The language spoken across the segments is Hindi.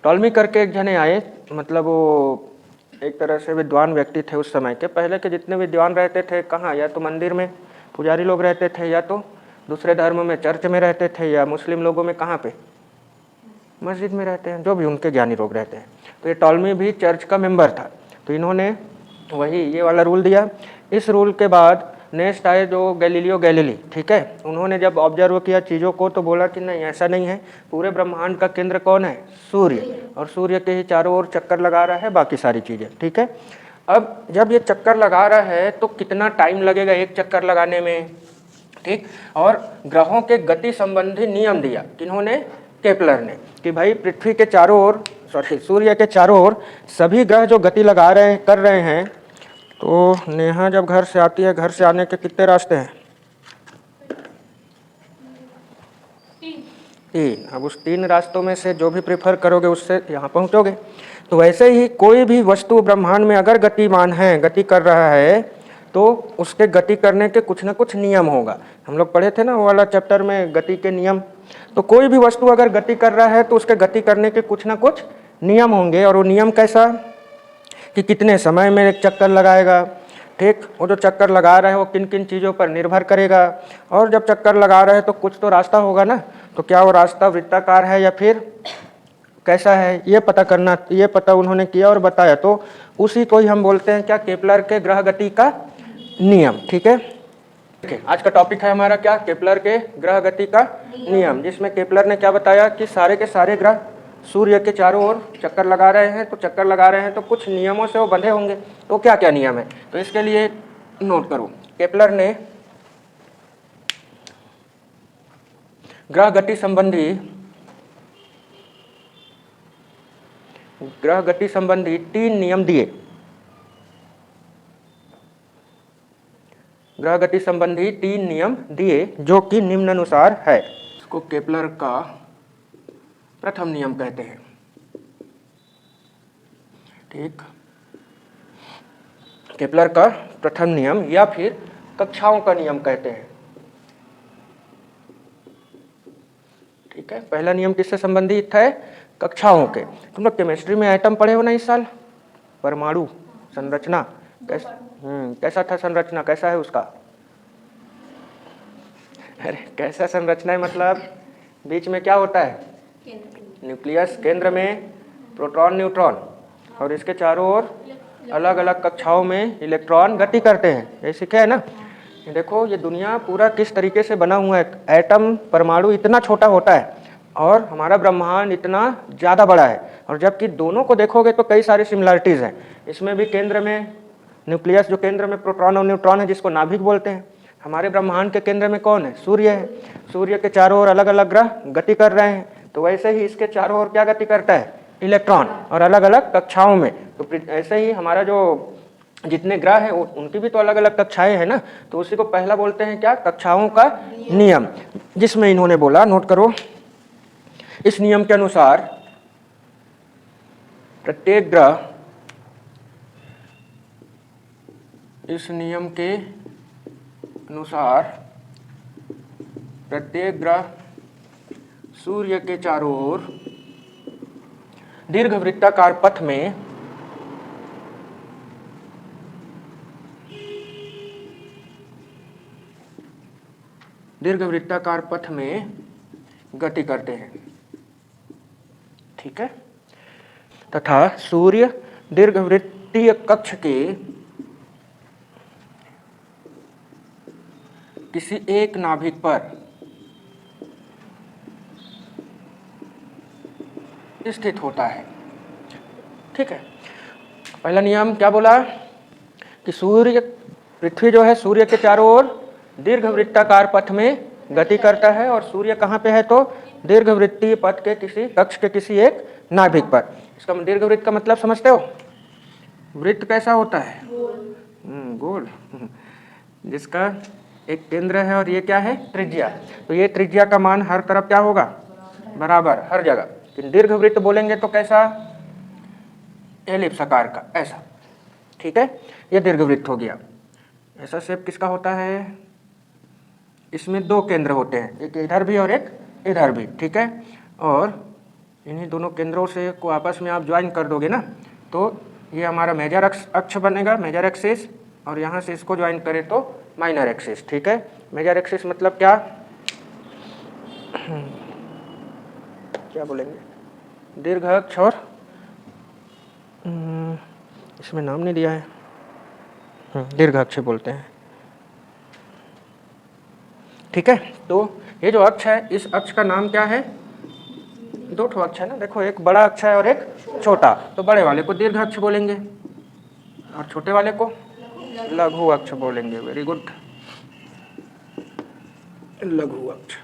टॉलमी करके एक जने आए, मतलब वो एक तरह से विद्वान व्यक्ति थे उस समय के। पहले के जितने विद्वान रहते थे कहाँ, या तो मंदिर में पुजारी लोग रहते थे, या तो दूसरे धर्म में चर्च में रहते थे, या मुस्लिम लोगों में कहाँ पे मस्जिद में रहते हैं, जो भी उनके ज्ञानी लोग रहते हैं। तो ये टॉलमी भी चर्च का मेंबर था। तो इन्होंने वही ये वाला रूल दिया। इस रूल के बाद नेक्स्ट आए जो गैलीलियो गैलीली, ठीक है। उन्होंने जब ऑब्जर्व किया चीज़ों को तो बोला कि नहीं ऐसा नहीं है, पूरे ब्रह्मांड का केंद्र कौन है, सूर्य, और सूर्य के ही चारों ओर चक्कर लगा रहा है बाकी सारी चीज़ें, ठीक है। अब जब ये चक्कर लगा रहा है तो कितना टाइम लगेगा एक चक्कर लगाने में, ठीक। और ग्रहों के गति संबंधी नियम दिया किन्होंने, केपलर ने, कि भाई पृथ्वी के चारों ओर, सॉरी सूर्य के चारों ओर सभी ग्रह जो गति लगा रहे हैं, कर रहे हैं। तो नेहा जब घर से आती है, घर से आने के कितने रास्ते हैं, 3। अब उस 3 रास्तों में से जो भी प्रेफर करोगे उससे यहाँ पहुँचोगे। तो वैसे ही कोई भी वस्तु ब्रह्मांड में अगर गतिमान है, गति कर रहा है, तो उसके गति करने के कुछ ना कुछ नियम होगा। हम लोग पढ़े थे ना वो वाला चैप्टर में, गति के नियम। तो कोई भी वस्तु अगर गति कर रहा है तो उसके गति करने के कुछ ना कुछ नियम होंगे। और वो नियम कैसा, कि कितने समय में एक चक्कर लगाएगा, ठीक। वो जो चक्कर लगा रहा है वो किन किन चीज़ों पर निर्भर करेगा। और जब चक्कर लगा रहा है तो कुछ तो रास्ता होगा ना, तो क्या वो रास्ता वृत्ताकार है या फिर कैसा है, ये पता करना, ये पता उन्होंने किया और बताया। तो उसी को ही हम बोलते हैं क्या, केपलर के ग्रह गति का नियम, ठीक है। आज का टॉपिक है हमारा क्या, केपलर के ग्रह गति का नियम, जिसमें केपलर ने क्या बताया कि सारे के सारे ग्रह सूर्य के चारों ओर चक्कर लगा रहे हैं। तो चक्कर लगा रहे हैं तो कुछ नियमों से वो बंधे होंगे। तो क्या क्या नियम है, तो इसके लिए नोट करो। केपलर ने ग्रह गति संबंधी 3 नियम दिए। ग्रह गति संबंधी 3 नियम दिए जो कि निम्नानुसार है। इसको केपलर का प्रथम नियम कहते हैं, ठीक। केपलर का प्रथम नियम या फिर कक्षाओं का नियम कहते हैं, ठीक है। पहला नियम किससे संबंधित है, कक्षाओं के। तुम लोग केमिस्ट्री में एटम पढ़े हो ना इस साल, परमाणु संरचना, कैसा था संरचना, कैसा है उसका, अरे कैसा संरचना है, मतलब बीच में क्या होता है, न्यूक्लियस, केंद्र में प्रोटॉन न्यूट्रॉन, और इसके चारों ओर अलग अलग कक्षाओं में इलेक्ट्रॉन गति करते हैं, ये सीखे है ना। देखो ये दुनिया पूरा किस तरीके से बना हुआ है, एटम परमाणु इतना छोटा होता है और हमारा ब्रह्मांड इतना ज़्यादा बड़ा है। और जबकि दोनों को देखोगे तो कई सारी सिमिलरिटीज़ हैं। इसमें भी केंद्र में न्यूक्लियस, जो केंद्र में प्रोटॉन और न्यूट्रॉन है, जिसको नाभिक बोलते हैं। हमारे ब्रह्मांड के केंद्र में कौन है, सूर्य है। सूर्य के चारों ओर अलग अलग ग्रह गति कर रहे हैं। तो वैसे ही इसके चारों ओर क्या गति करता है, इलेक्ट्रॉन, और अलग अलग कक्षाओं में। तो ऐसे ही हमारा जो जितने ग्रह हैं उनकी भी तो अलग अलग कक्षाएं हैं ना। तो उसी को पहला बोलते हैं क्या, कक्षाओं का नियम, जिसमें इन्होंने बोला, नोट करो, इस नियम के अनुसार प्रत्येक ग्रह, इस नियम के अनुसार प्रत्येक ग्रह सूर्य के चारों ओर दीर्घवृत्ताकार पथ में गति करते हैं, ठीक है। तथा सूर्य दीर्घवृत्तीय कक्ष के किसी एक नाभिक पर स्थित होता है, ठीक है। पहला नियम क्या बोला कि सूर्य, पृथ्वी जो है सूर्य के चारों ओर दीर्घवृत्ताकार पथ में गति करता है। और सूर्य कहाँ पे है, तो दीर्घवृत्तीय पथ के किसी कक्ष के किसी एक नाभिक पर। इसका दीर्घवृत्त का मतलब समझते हो, वृत्त कैसा होता है, गोल, जिसका एक केंद्र है और ये क्या है, त्रिज्या। तो ये त्रिज्या का मान हर तरफ क्या होगा, बराबर हर जगह। दीर्घवृत्त बोलेंगे तो कैसा, एलिप्स आकार का, ऐसा, ठीक है। ये दीर्घवृत्त हो गया। ऐसा शेप किसका होता है, इसमें 2 केंद्र होते हैं, एक इधर भी और एक इधर भी, ठीक है। और इन्हीं दोनों केंद्रों से को आपस में आप ज्वाइन कर दोगे ना, तो ये हमारा मेजर अक्ष बनेगा, मेजर एक्सिस, और यहाँ से इसको ज्वाइन करें तो माइनर एक्सिस। ठीक है, मेजर एक्सिस मतलब क्या, क्या बोलेंगे, दीर्घ अक्ष, और इसमें नाम नहीं दिया है, दीर्घ अक्ष बोलते हैं। ठीक है, तो ये जो अक्ष है, इस अक्ष का नाम क्या है, दो ठो अक्ष है ना, देखो एक बड़ा अक्ष है और एक छोटा, तो बड़े वाले को दीर्घ अक्ष बोलेंगे और छोटे वाले को लघु अक्ष बोलेंगे। वेरी गुड, लघु अक्ष।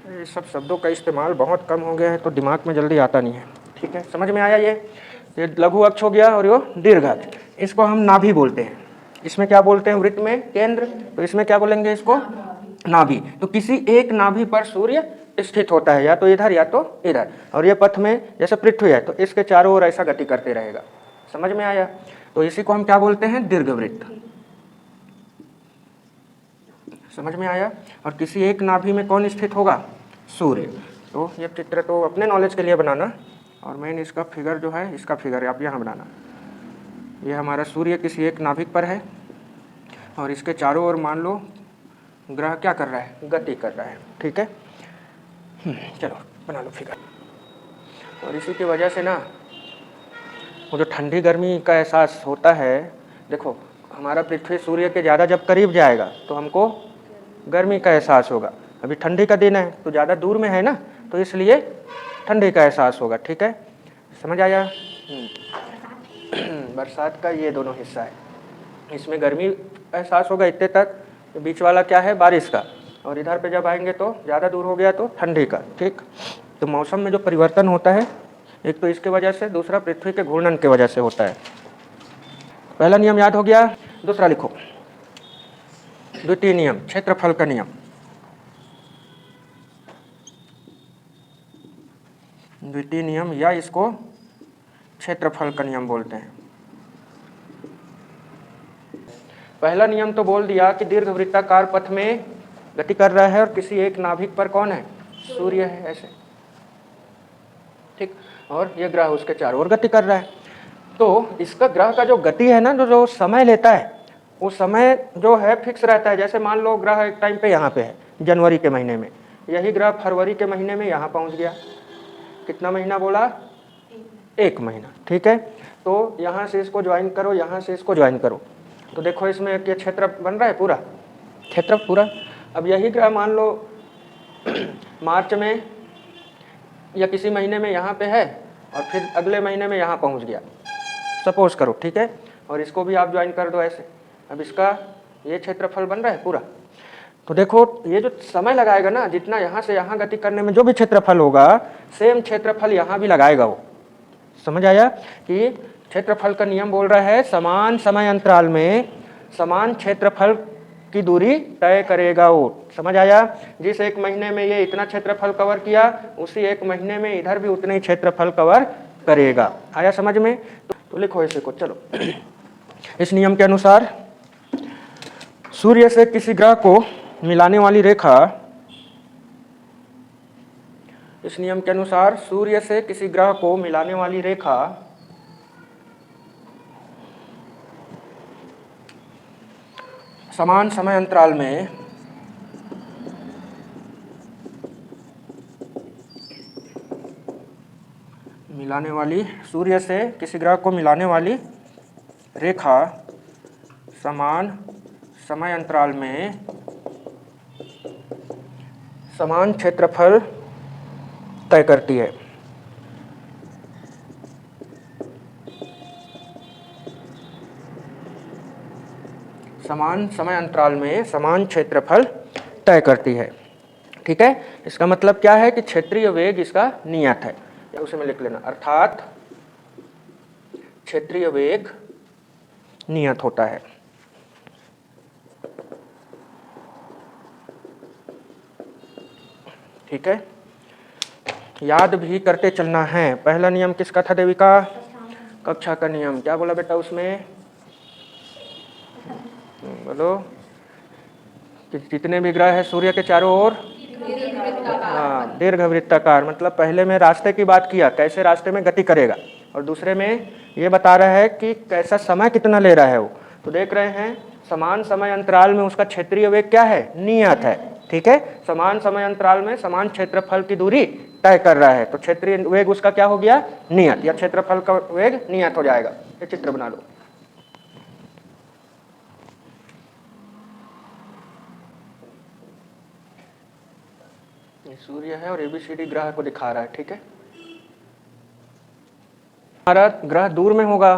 ये सब शब्दों का इस्तेमाल बहुत कम हो गया है तो दिमाग में जल्दी आता नहीं है। ठीक है, समझ में आया ये लघु अक्ष हो गया, और ये दीर्घ अक्ष, इसको हम नाभि बोलते हैं। इसमें क्या बोलते हैं, वृत्त में केंद्र, तो इसमें क्या बोलेंगे, इसको नाभि। तो किसी एक नाभि पर सूर्य स्थित होता है, या तो इधर या तो इधर, और ये पथ में जैसे पृथ्वी है तो इसके चारों ओर ऐसा गति करते रहेगा। समझ में आया, तो इसी को हम क्या बोलते हैं, दीर्घवृत्त। समझ में आया, और किसी एक नाभि में कौन स्थित होगा, सूर्य। तो ये चित्र तो अपने नॉलेज के लिए बनाना, और मेन इसका फिगर जो है, इसका फिगर आप यहाँ बनाना। ये हमारा सूर्य किसी एक नाभिक पर है, और इसके चारों ओर मान लो ग्रह क्या कर रहा है, गति कर रहा है। ठीक है, चलो बना लो फिगर। और इसी की वजह से ना वो जो ठंडी गर्मी का एहसास होता है, देखो हमारा पृथ्वी सूर्य के ज़्यादा जब करीब जाएगा तो हमको गर्मी का एहसास होगा। अभी ठंडी का दिन है तो ज़्यादा दूर में है ना, तो इसलिए ठंडी का एहसास होगा। ठीक है, समझ आया। बरसात का ये दोनों हिस्सा है, इसमें गर्मी एहसास होगा इतने तक, बीच वाला क्या है, बारिश का, और इधर पे जब आएंगे तो ज़्यादा दूर हो गया तो ठंडी का। ठीक, तो मौसम में जो परिवर्तन होता है, एक तो इसके वजह से, दूसरा पृथ्वी के घूर्णन के वजह से होता है। पहला नियम याद हो गया, दूसरा लिखो, द्वितीय नियम, क्षेत्रफल का नियम। द्वितीय नियम, या इसको क्षेत्रफल का नियम बोलते हैं। पहला नियम तो बोल दिया कि दीर्घवृत्ताकार पथ में गति कर रहा है, और किसी एक नाभिक पर कौन है, सूर्य है, ऐसे। ठीक, और ये ग्रह उसके चारों ओर गति कर रहा है। तो इसका ग्रह का जो गति है ना, जो समय लेता है, वो समय जो है फिक्स रहता है। जैसे मान लो ग्रह एक टाइम पे यहाँ पे है, जनवरी के महीने में, यही ग्रह फरवरी के महीने में यहाँ पहुँच गया। कितना महीना बोला, एक महीना। ठीक है, तो यहाँ से इसको ज्वाइन करो, यहाँ से इसको ज्वाइन करो, तो देखो इसमें एक ये क्षेत्र बन रहा है, पूरा क्षेत्र पूरा। अब यही ग्रह मान लो मार्च में या किसी महीने में यहाँ पे है, और फिर अगले महीने में यहाँ पहुँच गया, सपोज करो। ठीक है, और इसको भी आप ज्वाइन कर दो ऐसे। अब इसका ये क्षेत्रफल बन रहा है पूरा। तो देखो ये जो समय लगाएगा ना, जितना यहाँ से यहाँ गति करने में जो भी क्षेत्रफल होगा, सेम क्षेत्रफल यहाँ भी लगाएगा वो। समझ आया कि क्षेत्रफल का नियम बोल रहा है, समान समय अंतराल में समान क्षेत्रफल की दूरी तय करेगा वो। समझ आया, जिस एक महीने में ये इतना क्षेत्रफल कवर किया, उसी एक महीने में इधर भी उतने ही क्षेत्रफल कवर करेगा। आया समझ में, तो लिखो इसे को। चलो, इस नियम के अनुसार सूर्य से किसी ग्रह को मिलाने वाली रेखा, इस नियम के अनुसार सूर्य से किसी ग्रह को मिलाने वाली रेखा समान समय अंतराल में मिलाने वाली, सूर्य से किसी ग्रह को मिलाने वाली रेखा समान समय अंतराल में समान क्षेत्रफल तय करती है। समान समय अंतराल में समान क्षेत्रफल तय करती है। ठीक है, इसका मतलब क्या है कि क्षेत्रीय वेग इसका नियत है, या उसे में लिख लेना, अर्थात क्षेत्रीय वेग नियत होता है। ठीक है, याद भी करते चलना है। पहला नियम किसका था देविका, कक्षा का नियम। क्या बोला बेटा उसमें, बोलो कि जितने भी ग्रह है सूर्य के चारों ओर हाँ, दीर्घवृत्ताकार, मतलब पहले में रास्ते की बात किया, कैसे रास्ते में गति करेगा, और दूसरे में ये बता रहा है कि कैसा समय कितना ले रहा है वो। तो देख रहे हैं समान समय अंतराल में उसका क्षेत्रीय वेग क्या है, नियत है। ठीक है, समान समय अंतराल में समान क्षेत्रफल की दूरी तय कर रहा है, तो क्षेत्रीय वेग उसका क्या हो गया, नियत, या क्षेत्रफल का वेग नियत हो जाएगा। ये चित्र बना लो। सूर्य है और एबीसीडी ग्रह को दिखा रहा है। ठीक है, हमारा ग्रह दूर में होगा,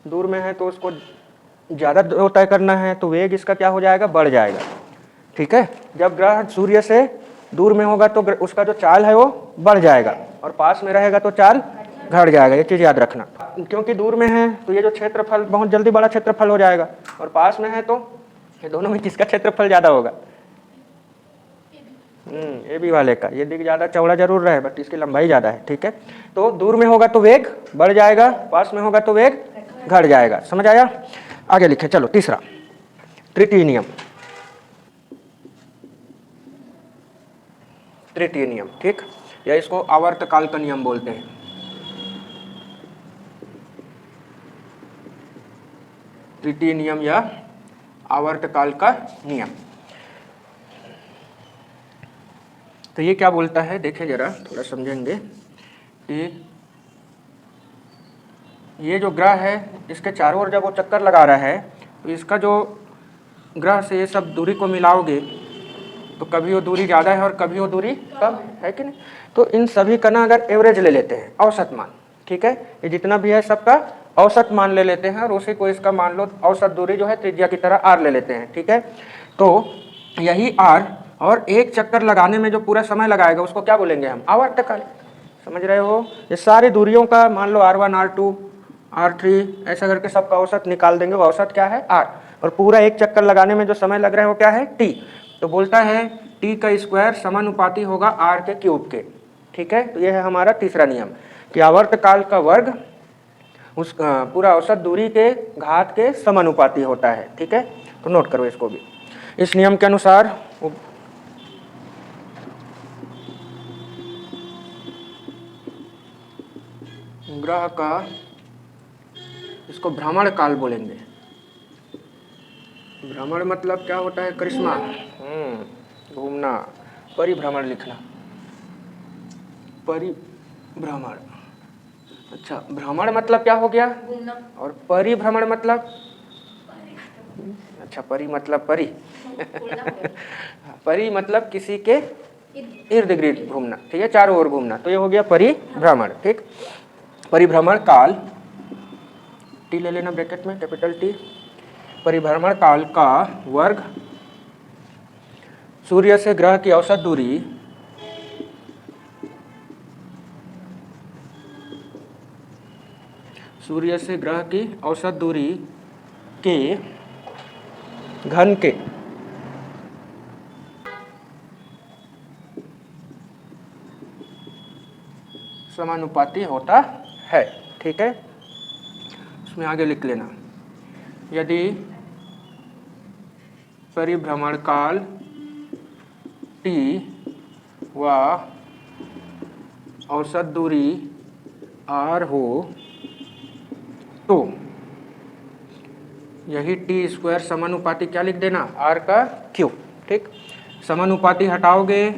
दूर में है तो उसको ज़्यादा तय करना है, तो वेग इसका क्या हो जाएगा, बढ़ जाएगा। ठीक है, जब ग्रह सूर्य से दूर में होगा तो उसका जो चाल है वो बढ़ जाएगा, और पास में रहेगा तो चाल घट जाएगा। ये चीज़ याद रखना, क्योंकि दूर में है तो ये जो क्षेत्रफल बहुत जल्दी बड़ा क्षेत्रफल हो जाएगा, और पास में है तो ये दोनों में किसका क्षेत्रफल ज़्यादा होगा, ए बी वाले का। ये दिख ज़्यादा चौड़ा जरूर रहे बट इसकी लंबाई ज़्यादा है। ठीक है, तो दूर में होगा तो वेग बढ़ जाएगा, पास में होगा तो वेग घट जाएगा। समझ आया? आगे लिखे, चलो तीसरा, तृतीय नियम। तृतीय नियम, ठीक, या इसको आवर्तकाल का नियम बोलते हैं। तृतीय नियम या आवर्तकाल का नियम। तो ये क्या बोलता है, देखें जरा, थोड़ा समझेंगे कि ये जो ग्रह है इसके चारों ओर जब वो चक्कर लगा रहा है तो इसका जो ग्रह से ये सब दूरी को मिलाओगे तो कभी वो दूरी ज़्यादा है और कभी वो दूरी कम है कि नहीं। तो इन सभी का ना अगर एवरेज ले लेते हैं, औसत मान, ठीक है, ये जितना भी है सबका औसत मान ले लेते हैं, और उसी को इसका मान लो औसत दूरी जो है त्रिज्या की तरह आर ले लेते हैं। ठीक है, तो यही आर और एक चक्कर लगाने में जो पूरा समय लगाएगा उसको क्या बोलेंगे हम, आवर्तकाल। समझ रहे हो? ये सारी दूरियों का मान लो R1 R2 R3 ऐसा करके सबका औसत निकाल देंगे, वो औसत क्या है, R, और पूरा एक चक्कर लगाने में जो समय लग रहा है वो क्या है, T। तो बोलता है T का स्क्वायर समानुपाती होगा R के क्यूब के। ठीक है, तो ये है हमारा तीसरा नियम कि आवर्तकाल का वर्ग उस पूरा औसत दूरी के घात के समानुपाती होता है। ठीक है, तो नोट करो इसको भी। इस नियम के अनुसार ग्रह का, इसको भ्रमण काल बोलेंगे। भ्रमण मतलब क्या होता है, करिश्मा, घूमना, परिभ्रमण लिखना, परिभ्रमण। अच्छा, भ्रमण मतलब क्या हो गया, और परिभ्रमण मतलब, अच्छा, परि मतलब परि परि मतलब किसी के इर्द गिर्द घूमना, ठीक है, चारों ओर घूमना, तो ये हो गया परिभ्रमण। ठीक, परिभ्रमण काल, टी ले लेना ब्रैकेट में, कैपिटल टी। परिभ्रमण काल का वर्ग सूर्य से ग्रह की औसत दूरी सूर्य से ग्रह की औसत दूरी के घन के समानुपाती होता है। ठीक है, उसमें आगे लिख लेना, यदि परिभ्रमण काल T व औसत दूरी R हो तो यही T स्क्वायर समानुपाती क्या लिख देना, R का क्यूब। ठीक, समानुपाती हटाओगे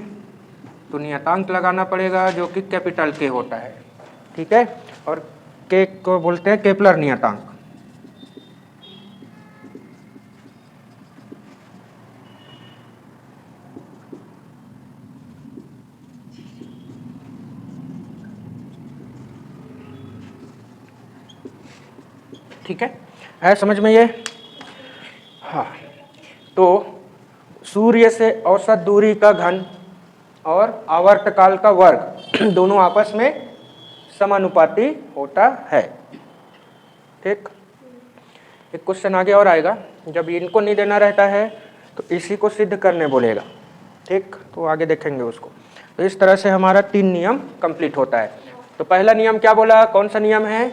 तो नियतांक लगाना पड़ेगा जो कि कैपिटल K होता है। ठीक है, और K को बोलते हैं केपलर नियतांक। ठीक है समझ में ये? हाँ, तो सूर्य से औसत दूरी का घन और आवर्तकाल का वर्ग दोनों आपस में समानुपाती होता है। ठीक, एक क्वेश्चन आगे और आएगा, जब इनको नहीं देना रहता है तो इसी को सिद्ध करने बोलेगा। ठीक, तो आगे देखेंगे उसको। तो इस तरह से हमारा 3 नियम कंप्लीट होता है। तो पहला नियम क्या बोला, कौन सा नियम है,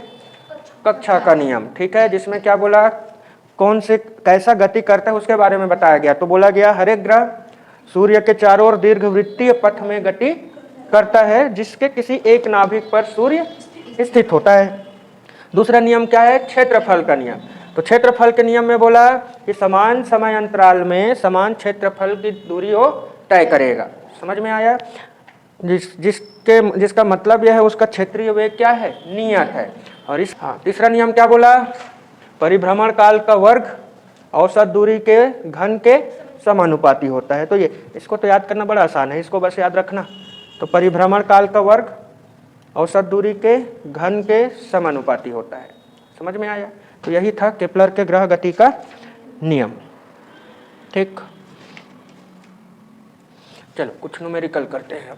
कक्षा का नियम। ठीक है, जिसमें क्या बोला, कौन से कैसा गति करता है उसके बारे में बताया गया। तो बोला गया हर एक ग्रह सूर्य के चारों ओर दीर्घवृत्तीय पथ में गति करता है, जिसके किसी एक नाभिक पर सूर्य स्थित होता है। दूसरा नियम क्या है? क्षेत्रफल का नियम। तो क्षेत्रफल के नियम में बोला कि समान समय अंतराल में समान क्षेत्रफल की दूरी को तय करेगा। समझ में आया? जिसका मतलब यह है उसका क्षेत्रीय वेग क्या है? नियत है। और तीसरा नियम क्या बोला? परिभ्रमण काल का वर्ग औसत दूरी के घन के समानुपाती होता है। तो ये इसको तो याद करना बड़ा आसान है, इसको बस याद रखना। तो परिभ्रमण काल का वर्ग औसत दूरी के घन के समानुपाती होता है। समझ में आया? तो यही था केपलर के ग्रह गति का नियम। ठीक, चलो कुछ न्यूमेरिकल करते हैं अब।